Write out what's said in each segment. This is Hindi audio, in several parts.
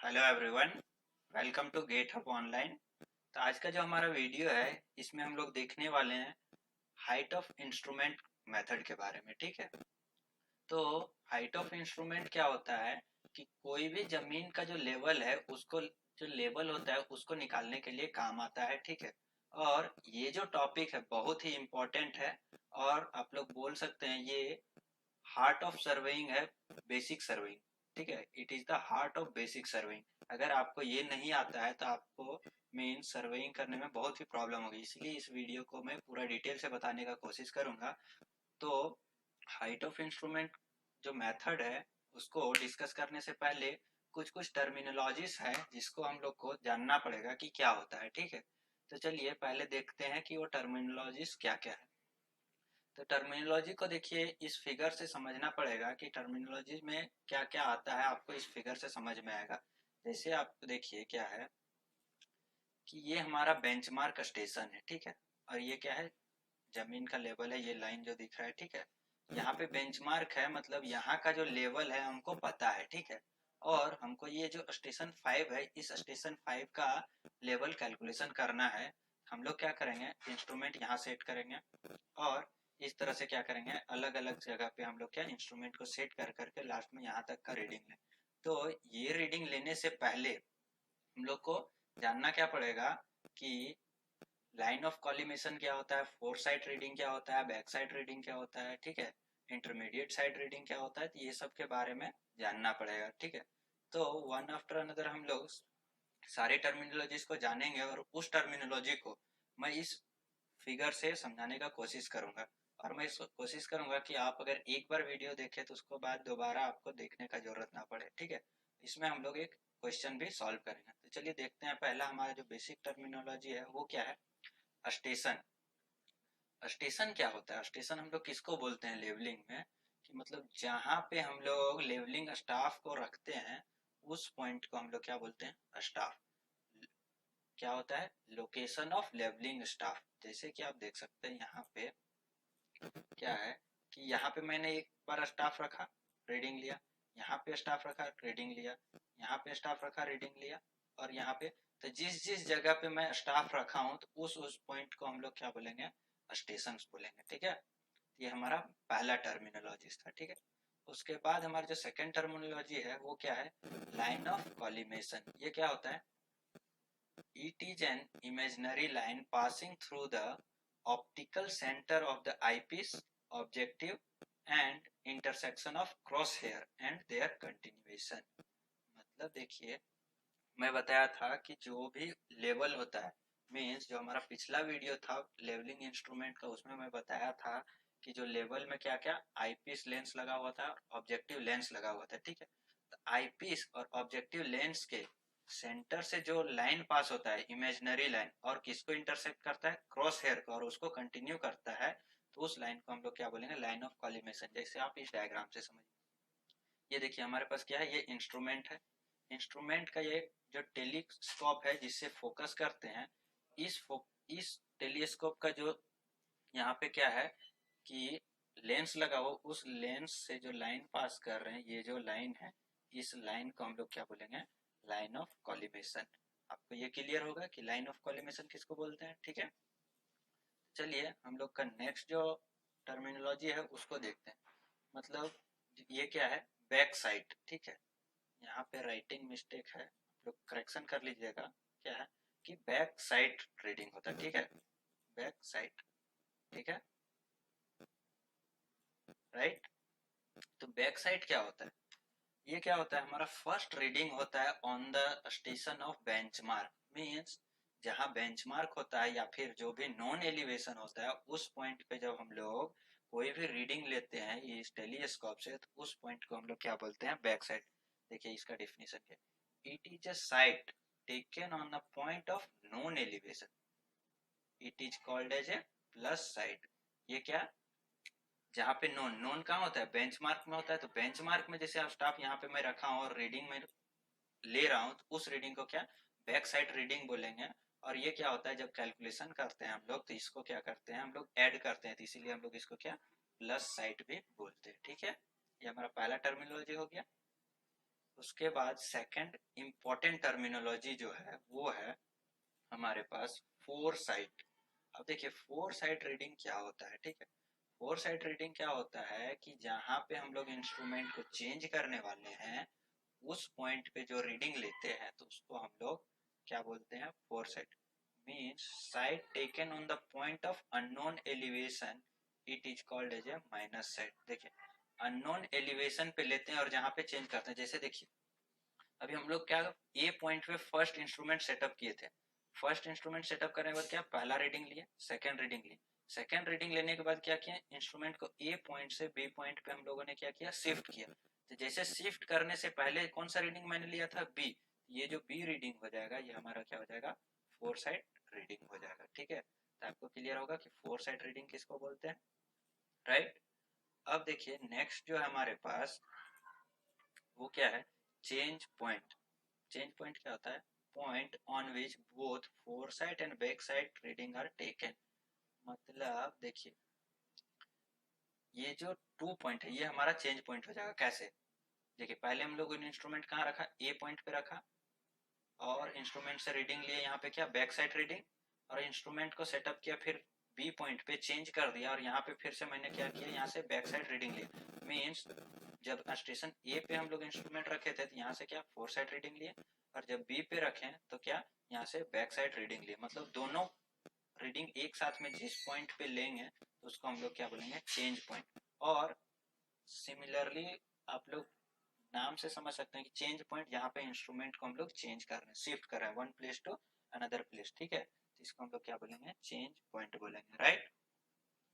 Hello everyone, welcome to gate hub online. तो आज का जो हमारा वीडियो है इसमें हम लोग देखने वाले हैं हाइट ऑफ इंस्ट्रूमेंट मेथड के बारे में। ठीक है, तो हाइट ऑफ इंस्ट्रूमेंट क्या होता है कि कोई भी जमीन का जो लेवल है उसको जो लेवल होता है उसको निकालने के लिए काम आता है। ठीक है, और ये जो टॉपिक है बहुत ही इम्पोर्टेंट है और आप लोग बोल सकते हैं ये हार्ट ऑफ सर्वेइंग है, बेसिक सर्वेइंग। ठीक है, it is the heart of basic surveying. अगर आपको ये नहीं आता है तो आपको मेन सर्वेइंग करने में बहुत ही प्रॉब्लम होगी, इसलिए इस वीडियो को मैं पूरा डिटेल से बताने का कोशिश करूंगा। तो हाइट ऑफ इंस्ट्रूमेंट जो मेथड है उसको डिस्कस करने से पहले कुछ कुछ टर्मिनोलॉजीज है जिसको हम लोग को जानना पड़ेगा कि क्या होता है। ठीक है, तो चलिए पहले देखते हैं कि वो टर्मिनोलॉजीज क्या क्या है। तो टर्मिनोलॉजी को देखिए इस फिगर से समझना पड़ेगा कि टर्मिनोलॉजी में क्या क्या आता है, आपको इस फिगर से समझ में आएगा। जैसे आप देखिए क्या है कि ये हमारा बेंचमार्क स्टेशन है। ठीक है, और ये क्या है, जमीन का लेवल है, ये लाइन जो दिख रहा है। ठीक है, यहाँ पे बेंचमार्क है, मतलब यहाँ का जो लेवल है हमको पता है। ठीक है, और हमको ये जो स्टेशन 5 है इस स्टेशन 5 का लेवल कैलकुलेशन करना है। हम लोग क्या करेंगे, इंस्ट्रूमेंट यहाँ सेट करेंगे और इस तरह से क्या करेंगे, अलग अलग जगह पे हम लोग क्या इंस्ट्रूमेंट को सेट कर करके लास्ट में यहाँ तक का रीडिंग लें। तो ये रीडिंग लेने से पहले हम लोग को जानना क्या पड़ेगा कि लाइन ऑफ कॉलिमेशन क्या होता है, फोर साइड रीडिंग क्या होता है, बैक साइड रीडिंग क्या होता है। ठीक है, इंटरमीडिएट साइड रीडिंग क्या होता है, तो ये सब के बारे में जानना पड़ेगा। ठीक है, तो वन आफ्टर अनदर हम लोग सारे टर्मिनोलॉजीज को जानेंगे और उस टर्मिनोलॉजी को मैं इस फिगर से समझाने का कोशिश करूंगा। और मैं कोशिश करूंगा कि आप अगर एक बार वीडियो देखें तो उसको बाद दोबारा आपको देखने का जरूरत ना पड़े। ठीक है, इसमें हम लोग एक क्वेश्चन भी सॉल्व करेंगे। तो चलिए देखते हैं, पहला हमारा जो बेसिक टर्मिनोलॉजी है वो क्या है, स्टेशन। स्टेशन क्या होता है, स्टेशन हम लोग किसको बोलते हैं लेवलिंग में, कि मतलब जहां पे हम लोग लेवलिंग स्टाफ को रखते हैं उस पॉइंट को हम लोग क्या बोलते हैं, स्टाफ। क्या होता है, लोकेशन ऑफ लेवलिंग स्टाफ। जैसे कि आप देख सकते हैं यहाँ पे क्या है कि यहाँ पे मैंने एक बार स्टाफ रखा, रीडिंग लिया, यहाँ पे स्टाफ रखा, रीडिंग लिया, यहाँ पे स्टाफ रखा, रीडिंग लिया, और यहाँ पे। तो जिस जिस जगह पे मैं स्टाफ रखा हूँ तो उस पॉइंट को हम लोग क्या बोलेंगे, स्टेशन बोलेंगे। ठीक है, ये हमारा पहला टर्मिनोलॉजी था। ठीक है, उसके बाद हमारा जो सेकेंड टर्मिनोलॉजी है वो क्या है, लाइन ऑफ कॉलिमेशन। ये क्या होता है, it is an imaginary line passing through the optical center of the eyepiece, objective and intersection of crosshair and their continuation। मतलब देखिए, मैं बताया था कि जो भी लेवल होता है, मीन्स जो हमारा पिछला वीडियो था लेवलिंग इंस्ट्रूमेंट का, उसमें मैं बताया था कि जो लेवल में क्या क्या आईपीस लेंस लगा हुआ था, ऑब्जेक्टिव लेंस लगा हुआ था। ठीक है, तो आईपीस और ऑब्जेक्टिव लेंस के सेंटर से जो लाइन पास होता है, इमेजिनरी लाइन, और किसको इंटरसेक्ट करता है, क्रॉस हेयर को, और उसको कंटिन्यू करता है, तो उस लाइन को हम लोग क्या बोलेंगे, लाइन ऑफ कॉलिमेशन। जैसे आप इस डायग्राम से समझिए, ये देखिए हमारे पास क्या है, ये इंस्ट्रूमेंट है। इंस्ट्रूमेंट का ये जो टेलीस्कोप है जिससे फोकस करते हैं, इस टेलीस्कोप का जो यहाँ पे क्या है कि लेंस लगा हो, उस लेंस से जो लाइन पास कर रहे हैं, ये जो लाइन है, इस लाइन को हम लोग क्या बोलेंगे, लाइन ऑफ कॉलिमेशन। आपको ये क्लियर होगा कि लाइन ऑफ कॉलिमेशन किसको बोलते हैं। ठीक है, चलिए हम लोग का नेक्स्ट जो टर्मिनोलॉजी है उसको देखते हैं। मतलब ये क्या है, बैक साइड। ठीक है, यहाँ पे राइटिंग मिस्टेक है, आप लोग करेक्शन कर लीजिएगा। क्या है कि बैक साइड रीडिंग होता है। ठीक है, बैक साइड। ठीक है, राइट। तो बैक साइड क्या होता है, ये क्या होता है, हमारा फर्स्ट रीडिंग होता है on the station of benchmark. Means जहां बेंचमार्क होता है या फिर जो भी नॉन एलिवेशन होता है उस पॉइंट पे जब हम लोग कोई भी रीडिंग लेते हैं इस टेलीस्कोप से, तो उस पॉइंट को हम लोग क्या बोलते हैं, बैक साइड। देखिए इसका डेफिनेशन क्या है, it is a sight taken on the point of non elevation, it is called as a plus side. ये क्या, जहाँ पे नोन नोन कहाँ होता है, बेंचमार्क में होता है। तो बेंचमार्क में जैसे आप स्टाफ यहाँ पे मैं रखा हूँ और रीडिंग में ले रहा हूँ, तो उस रीडिंग को क्या बैक साइड रीडिंग बोलेंगे। और ये क्या होता है, जब कैलकुलेशन करते हैं हम लोग तो इसको क्या करते हैं, हम लोग ऐड करते हैं, तो इसीलिए हम लोग इसको क्या प्लस साइड भी बोलते हैं। ठीक है, ये हमारा पहला टर्मिनोलॉजी हो गया। उसके बाद सेकंड इम्पोर्टेंट टर्मिनोलॉजी जो है वो है हमारे पास फोर साइट। अब देखिए फोर साइट रीडिंग क्या होता है, ठीक है। फोर साइट रीडिंग क्या होता है कि जहाँ पे हम लोग इंस्ट्रूमेंट को चेंज करने वाले हैं उस पॉइंट पे जो रीडिंग लेते हैं तो उसको हम लोग क्या बोलते हैं, fore sight. Means sight taken on the point of unknown elevation it is called as a minus sight. देखिए अननोन एलिवेशन पे लेते हैं और जहाँ पे चेंज करते हैं, जैसे देखिए अभी हम लोग क्या ए पॉइंट पे फर्स्ट इंस्ट्रूमेंट सेटअप किए थे। फर्स्ट इंस्ट्रूमेंट सेटअप करने के बाद क्या पहला रीडिंग लिए, सेकंड रीडिंग लिए। सेकंड रीडिंग लेने के बाद क्या किया, इंस्ट्रूमेंट को ए पॉइंट से बी पॉइंट पे हम लोगों ने क्या किया, शिफ्ट किया। तो जैसे शिफ्ट करने से पहले कौन सा रीडिंग मैंने लिया था, बी। ये जो बी रीडिंग हो जाएगा ये हमारा क्या हो जाएगा, फोर साइड रीडिंग हो जाएगा, ठीक है। तो आपको क्लियर होगा कि फोर साइड रीडिंग किसको बोलते हैं, राइट। अब देखिए नेक्स्ट जो है हमारे पास वो क्या है, चेंज पॉइंट। चेंज पॉइंट क्या होता है, point on which both fore side and back side reading are taken. मतलब देखिए ये जो टू पॉइंट है ये हमारा चेंज पॉइंट हो जाएगा। कैसे, देखिए पहले हम लोग इंस्ट्रूमेंट कहाँ रखा, ए पॉइंट पे रखा और इंस्ट्रूमेंट से रीडिंग लिए यहाँ पे क्या, बैक साइड रीडिंग। और इंस्ट्रूमेंट को सेटअप किया, फिर बी पॉइंट पे चेंज कर दिया और यहाँ पे फिर से मैंने क्या किया, यहाँ से बैक साइड रीडिंग लिया। मीन्स जब स्टेशन ए पे हम लोग इंस्ट्रूमेंट रखे थे तो यहाँ से क्या फोर साइड रीडिंग लिए, और जब बी पे रखे तो क्या यहाँ से बैक साइड रीडिंग लिए। मतलब दोनों रीडिंग एक साथ में जिस पॉइंट पे लेंगे तो उसको हम लोग क्या बोलेंगे, चेंज पॉइंट। और सिमिलरली आप लोग नाम से समझ सकते हैं कि चेंज पॉइंट यहाँ पे इंस्ट्रूमेंट को हम लोग चेंज कर रहे हैं, शिफ्ट कर रहे हैं one place to another place, ठीक है। तो इसको हम लोग क्या बोलेंगे, चेंज पॉइंट बोलेंगे, राइट।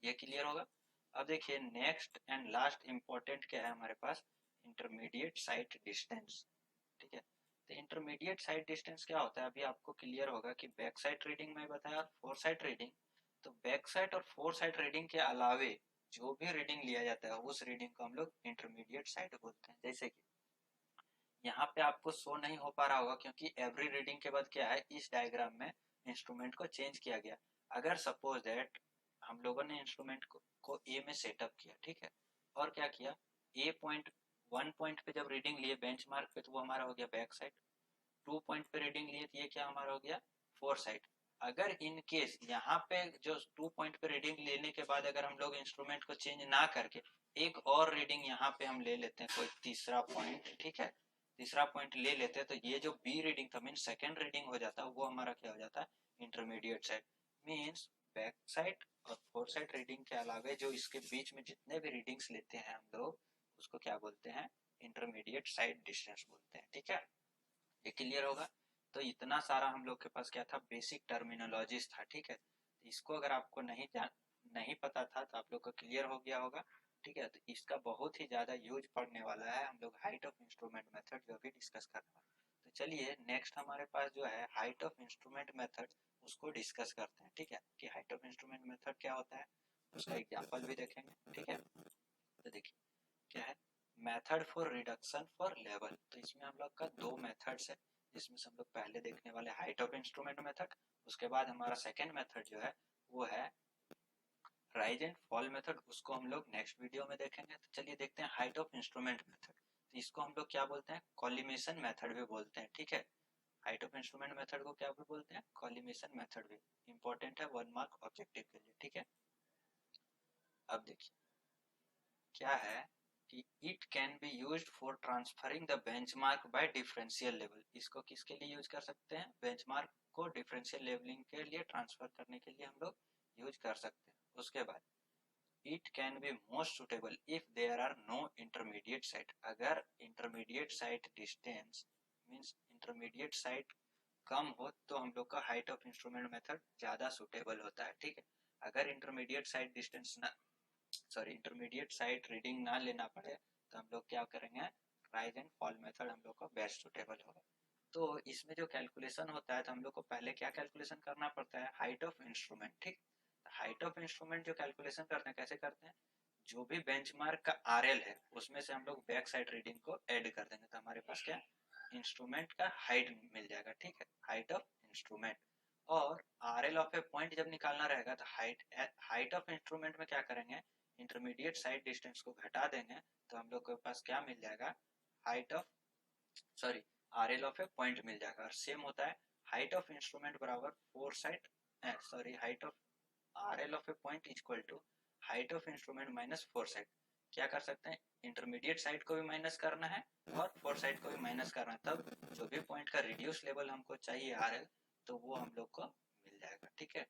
ये क्लियर होगा। अब देखिए नेक्स्ट एंड लास्ट इंपॉर्टेंट क्या है हमारे पास, इंटरमीडिएट साइट डिस्टेंस, ठीक है। तो इंटरमीडिएट साइट डिस्टेंस क्या होता है, अभी आपको क्लियर होगा कि बैक साइड रीडिंग में बताया और फोर साइड रीडिंग। तो बैक साइड और फोर साइड रीडिंग के अलावे जो भी रीडिंग लिया जाता है उस रीडिंग को हम लोग इंटरमीडिएट साइट बोलते हैं। जैसे कि यहाँ पे आपको शो नहीं हो पा रहा होगा क्योंकि एवरी रीडिंग के बाद क्या है, इस डायग्राम में इंस्ट्रूमेंट को चेंज किया गया। अगर सपोज दैट हम लोगों ने इंस्ट्रूमेंट को ए में सेटअप किया, ठीक है, और क्या किया, ए पॉइंट वन पॉइंट पे जब रीडिंग लिए बेंचमार्क पे तो वो हमारा हो गया बैक साइड। टू पॉइंट पे रीडिंग लिए तो ये क्या हमारा हो गया, फोर साइड। अगर इन केस यहाँ पे जो टू पॉइंट पे रीडिंग लेने के बाद अगर हम लोग इंस्ट्रूमेंट को चेंज ना करके एक और रीडिंग यहाँ पे हम ले लेते हैं, कोई तीसरा पॉइंट, ठीक है, तीसरा पॉइंट ले लेते हैं, तो ये जो बी रीडिंग था मीन सेकेंड रीडिंग हो जाता है, वो हमारा क्या हो जाता है, intermediate side. Means back side और फोर साइड रीडिंग के अलावे जो इसके बीच में जितने भी रीडिंग्स लेते हैं हम लोग उसको क्या बोलते हैं, इंटरमीडिएट साइड डिस्टेंस बोलते हैं, ठीक है। ये क्लियर होगा। तो इतना सारा हम लोग के पास क्या था, बेसिक टर्मिनोलॉजीज था, ठीक है। इसको अगर आपको नहीं पता था तो आप लोग को क्लियर हो गया होगा, ठीक है। तो इसका बहुत ही ज्यादा यूज पड़ने वाला है, हम लोग हाइट ऑफ इंस्ट्रूमेंट मेथड जो अभी डिस्कस करने वाले। तो चलिए नेक्स्ट हमारे पास जो है हाइट ऑफ इंस्ट्रूमेंट मेथड उसको डिस्कस करते हैं, ठीक है, कि हाइट ऑफ इंस्ट्रूमेंट मेथड क्या होता है, उसका एग्जाम्पल भी देखेंगे, ठीक है। तो देखिए क्या है, method for reduction for level. तो इसमें हम लोग का दो मेथड्स है जिसमें से हम लोग पहले देखने वाले हाइट ऑफ इंस्ट्रूमेंट मेथड, उसके बाद हमारा सेकेंड मेथड जो है वो है राइज एंड फॉल मेथड, उसको हम लोग नेक्स्ट वीडियो में देखेंगे। तो चलिए देखते हैं हाइट ऑफ इंस्ट्रूमेंट मेथड। तो इसको हम लोग क्या बोलते हैं, कॉलिमेशन मेथड भी बोलते हैं, ठीक है। हाइट ऑफ इंस्ट्रूमेंट मेथड को क्या भी बोलते हैं, कॉलिमेशन मेथड भी। इंपॉर्टेंट है 1 मार्क ऑब्जेक्टिव के लिए, ठीक है। अब देखिए क्या है कि it can be used for transferring the benchmark by differential level. इसको किसके लिए यूज कर सकते हैं, बेंचमार्क को डिफरेंशियल लेवलिंग के लिए ट्रांसफर करने के लिए हम लोग यूज कर सकते हैं। उसके बाद it can be most suitable if there are no intermediate sight. अगर intermediate sight distance means intermediate sight कम हो तो हम लोग का हाइट ऑफ इंस्ट्रूमेंट मेथड ज्यादा सुटेबल होता है, ठीक है। अगर इंटरमीडिएट साइट डिस्टेंस ना, सॉरी इंटरमीडिएट साइट रीडिंग ना लेना पड़े तो हम लोग क्या करेंगे, राइज एंड फॉल मेथड हम लोग को बेस्ट सुटेबल होगा। तो इसमें जो कैलकुलेशन होता है तो हम लोग को पहले क्या कैलकुलेशन करना पड़ता है, हाइट ऑफ इंस्ट्रूमेंट, ठीक। हाइट ऑफ इंस्ट्रूमेंट जो कैलकुलेशन करते हैं कैसे करते हैं, जो भी बेंचमार्क का आरएल है उसमें से हम लोग बैक साइड रीडिंग को ऐड कर देंगे तो हमारे पास क्या इंस्ट्रूमेंट का हाइट मिल जाएगा, ठीक है, हाइट ऑफ इंस्ट्रूमेंट। और आरएल ऑफ ए पॉइंट जब निकालना रहेगा तो हाइट ऑफ इंस्ट्रूमेंट में क्या करेंगे, इंटरमीडिएट साइड डिस्टेंस को घटा देंगे तो हम लोग के पास क्या मिल जाएगा, height of sorry RL of A point मिल जाएगा। और सेम होता है हाइट ऑफ इंस्ट्रूमेंट बराबर foresight sorry height of RL of A point equal to height of instrument minus foresight. क्या कर सकते हैं, इंटरमीडिएट साइड को भी माइनस करना है और फोरसाइट को भी माइनस करना है, तब जो भी पॉइंट का रिड्यूस लेवल हमको चाहिए RL तो वो हम लोग को मिल जाएगा। ठीक है,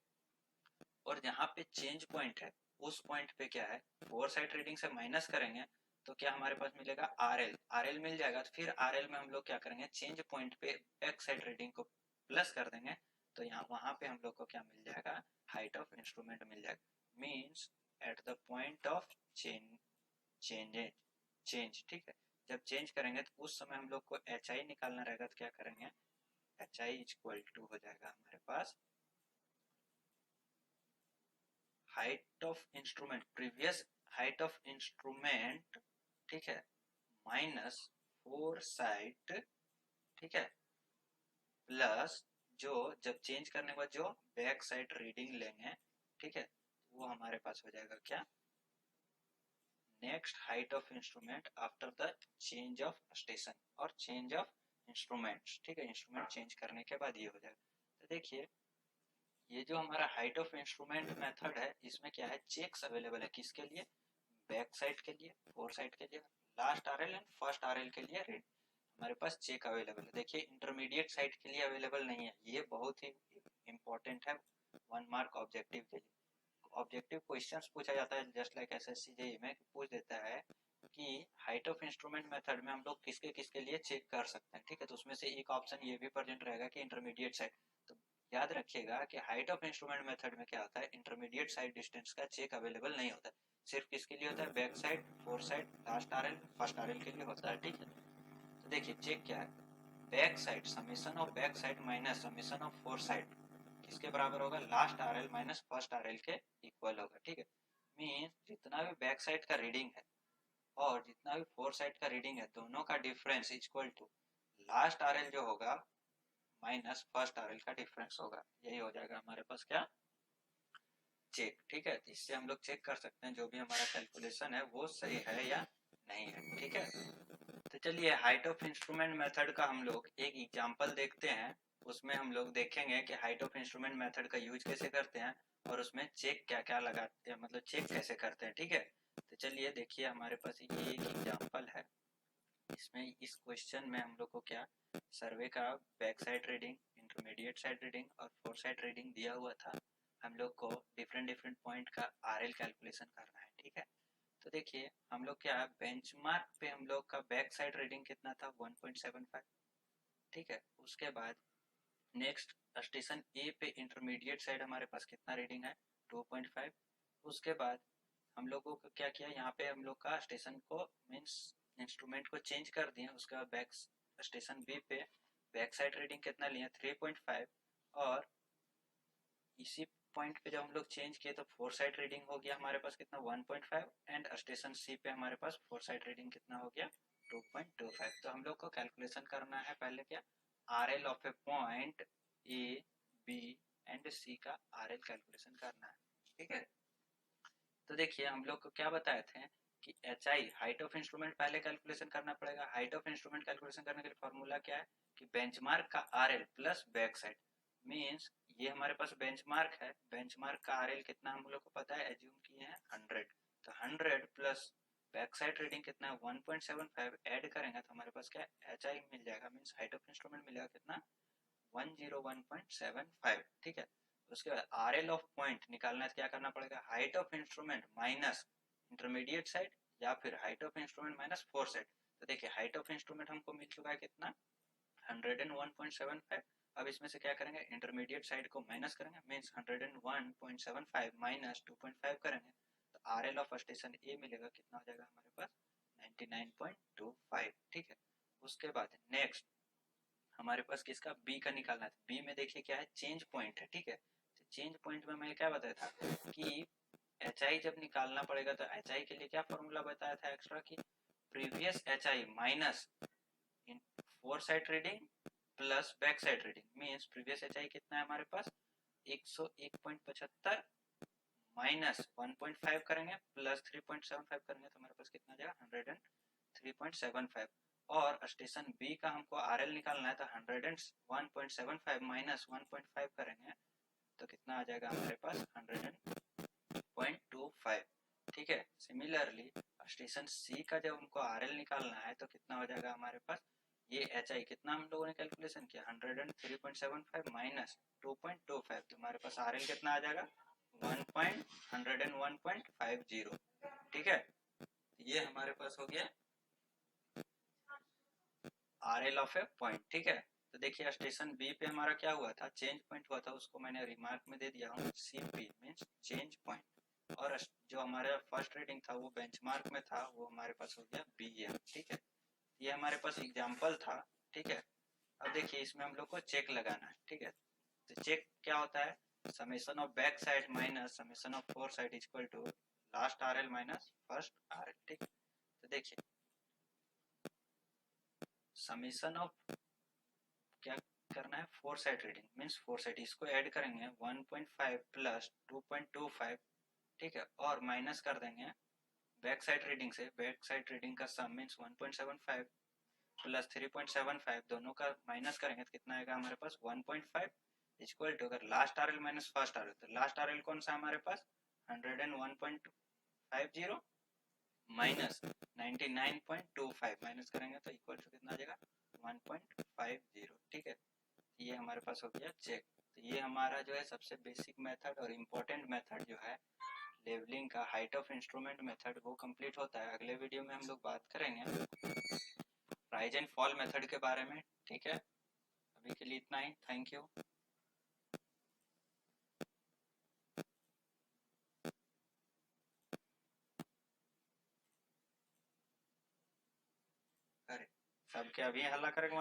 और जहाँ पे चेंज पॉइंट है उस पॉइंट पे क्या है, फोर साइड रीडिंग से माइनस करेंगे तो क्या हमारे पास मिलेगा RL मिल जाएगा। तो फिर RL में हम लोग क्या करेंगे, चेंज पॉइंट पे बैक साइड रीडिंग को प्लस कर देंगे तो यहाँ वहां पे हम लोग को क्या मिल जाएगा, हाइट ऑफ इंस्ट्रूमेंट मिल जाएगा। Means at the point of change. ठीक है, जब चेंज करेंगे तो उस समय हम लोग को HI निकालना रहेगा तो क्या करेंगे, HI इक्वल टू हो जाएगा हमारे पास height of instrument, previous height of instrument, ठीक है, माइनस फोर साइट, ठीक है, प्लस जो जब चेंज करने के बाद जो बैक साइड रीडिंग लेंगे, ठीक है, वो हमारे पास हो जाएगा क्या, next height of instrument after the change of station और चेंज ऑफ इंस्ट्रूमेंट्स। ठीक है, इंस्ट्रूमेंट चेंज करने के बाद ये हो जाएगा। तो देखिए ये जो हमारा हाइट ऑफ इंस्ट्रूमेंट मेथड है इसमें क्या है, चेक्स अवेलेबल है किसके लिए, बैक साइड के लिए, फोर साइड के लिए, last RL and first RL के लिए रेड हमारे पास चेक अवेलेबल है। देखिए इंटरमीडिएट साइड के लिए अवेलेबल नहीं है, ये बहुत ही इंपॉर्टेंट है 1 मार्क ऑब्जेक्टिव के लिए। ऑब्जेक्टिव क्वेश्चंस पूछा जाता है जस्ट लाइक SSC JEE में पूछ देता है कि हाइट ऑफ इंस्ट्रूमेंट मेथड में हम लोग किसके किसके लिए चेक कर सकते हैं। ठीक है, तो उसमें से एक ऑप्शन ये भी प्रेजेंट रहेगा कि इंटरमीडिएट साइड। तो याद रखिएगा कि हाइट ऑफ इंस्ट्रूमेंट मेथड में क्या होता है, इंटरमीडिएट साइड डिस्टेंस का चेक अवेलेबल नहीं होता, सिर्फ किसके लिए होता है, back side, four side, last RL, first RL के लिए होता है। ठीक है, तो देखिए चेक क्या है, back side summation of back side minus summation of fore side किसके बराबर होगा, last RL minus first RL के इक्वल होगा। ठीक है, मीन जितना भी बैक साइड का रीडिंग है और जितना भी फोर साइड का रीडिंग है दोनों का difference equal to last RL जो होगा माइनस फर्स्ट RL का डिफरेंस होगा। यही हो जाएगा हमारे पास क्या, चेक। ठीक है, तो इससे हम लोग चेक कर सकते हैं जो भी हमारा कैलकुलेशन है वो सही है या नहीं है। ठीक है, तो चलिए हाइट ऑफ इंस्ट्रूमेंट मेथड का हम लोग एक एग्जांपल देखते हैं। उसमें हम लोग देखेंगे कि हाइट ऑफ इंस्ट्रूमेंट मेथड का यूज कैसे करते हैं और उसमें चेक क्या क्या लगाते हैं, मतलब चेक कैसे करते हैं। ठीक है, तो चलिए देखिए हमारे पास ये एक एग्जांपल है। इसमें इस क्वेश्चन में हम लोग को क्या, सर्वे का back side reading, intermediate side reading और फोर साइड रीडिंग दिया हुआ था। हम लोग को डिफरेंट डिफरेंट पॉइंट का RL कैलकुलेशन करना है। ठीक है, तो देखिए हम लोग क्या बेंचमार्क पे हम लोग का बैक साइड रीडिंग कितना था 1.75। ठीक है, उसके बाद नेक्स्ट स्टेशन ए पे इंटरमीडिएट साइड हमारे पास कितना रीडिंग है 2.5। उसके बाद हम लोगों को क्या किया, यहाँ पे हम लोग का स्टेशन को मीन्स इंस्ट्रूमेंट को चेंज कर दिए। उसके बाद बैक स्टेशन बी पे बैक साइड रीडिंग कितना लिया 3.5 और इसी पॉइंट पे जब हम लोग चेंज किए तो फोर साइड रीडिंग हो गया हमारे पास कितना 1.5 एंड स्टेशन सी पे हमारे पास फोर साइड रीडिंग कितना हो गया 2.25। तो हम लोग को कैलकुलेशन करना है पहले क्या, RL of A point A B and C का RL कैलकुलेशन करना है। ठीक है, तो देखिए हम लोग को क्या बताए थे कि HI हाइट ऑफ इंस्ट्रूमेंट पहले कैलकुलेशन करना पड़ेगा। हाइट ऑफ इंस्ट्रूमेंट कैलकुलेशन करने के लिए फॉर्मूला क्या है कि बेंचमार्क का RL plus back side. Means ये हमारे पास बेंचमार्क है, बेंचमार्क का RL कितना हम लोग को पता है, एज्यूम किए हैं 100, तो 100 प्लस बैक साइड रीडिंग कितना है 1.75 ऐड करेंगे तो हमारे पास क्या HI मिल जाएगा, मीन्स हाइट ऑफ इंस्ट्रूमेंट मिलेगा कितना 101.75। ठीक है, उसके बाद RL ऑफ पॉइंट निकालना है, क्या करना पड़ेगा, height of instrument minus intermediate side या फिर height of instrument minus four side. तो देखिए हाइट ऑफ इंस्ट्रूमेंट हमको मिल चुका है कितना 101.75। अब इसमें से क्या करेंगे, इंटरमीडिएट साइड को माइनस करेंगे, मीन्स 101.75 माइनस 2.5 करेंगे तो RL ऑफ स्टेशन ए मिलेगा कितना हो जाएगा हमारे पास 99.25। ठीक है, उसके बाद नेक्स्ट हमारे पास किसका बी का निकालना है। बी में देखिए क्या है, चेंज पॉइंट है। ठीक है, तो चेंज पॉइंट में मैं क्या बताया था कि HI जब निकालना पड़ेगा तो HI के लिए क्या फॉर्मूला बताया था एक्स्ट्रा की, previous HI minus four side reading plus back side reading. Means previous HI कितना है हमारे पास 101.75 माइनस 1.5 करेंगे प्लस 3.75 करेंगे तो हमारे पास कितना आ जाएगा 103.75। और स्टेशन बी का हमको आरएल निकालना है, तो 101.75 माइनस 1.5 करेंगे तो कितना आ जाएगा हमारे पास 100.25। ठीक है। सिमिलरली स्टेशन सी का जब हमको आरएल निकालना है तो कितना हो जाएगा हमारे पास, ये एच आई कितना हम लोगों ने कैलकुलेशन किया 103.75 माइनस 2.25, तो हमारे पास आरएल कितना आ जाएगा 101.50। ठीक है। ये हमारे पास हो गया आरएल ऑफ ए पॉइंट। ठीक है। तो देखिए स्टेशन बी पे हमारा क्या हुआ था, चेंज पॉइंट हुआ था, उसको मैंने रिमार्क में दे दिया हूँ सीपी मींस चेंज पॉइंट, और जो हमारा फर्स्ट रीडिंग था वो बेंचमार्क में था, वो हमारे पास हो गया बीएम। ठीक है। ये हमारे पास एग्जांपल था। ठीक है। अब देखिए इसमें हम लोग को चेक लगाना है। ठीक है। तो चेक क्या होता है, summation of back side minus summation of fore side equal to last RL minus first RL. ठीक। तो देखिए समेशन ऑफ क्या करना है, fore side reading means fore side, इसको ऐड करेंगे 1.5 प्लस 2.25। ठीक है। और माइनस कर देंगे बैक साइड रीडिंग से, बैक साइड रीडिंग का सम मींस 1.75 प्लस 3.75, दोनों का माइनस करेंगे तो कितना आएगा हमारे पास 1.5 इक्वल टू, अगर last RL minus first RL, तो लास्ट आरएल कौन सा हमारे पास 101.50 माइनस 99.25, माइनस करेंगे तो इक्वल टू कितना आ जाएगा 1.50। ठीक है। ये हमारे पास हो गया चेक। तो ये हमारा जो है सबसे बेसिक मेथड और इम्पोर्टेंट मेथड जो है लेवलिंग का, हाइट ऑफ इंस्ट्रूमेंट मेथड, वो कंप्लीट होता है। अगले वीडियो में हम लोग बात करेंगे राइज एंड फॉल मेथड के बारे में। ठीक है। अभी के लिए इतना ही। Thank you. अरे सबके अभी हल्ला करेंगे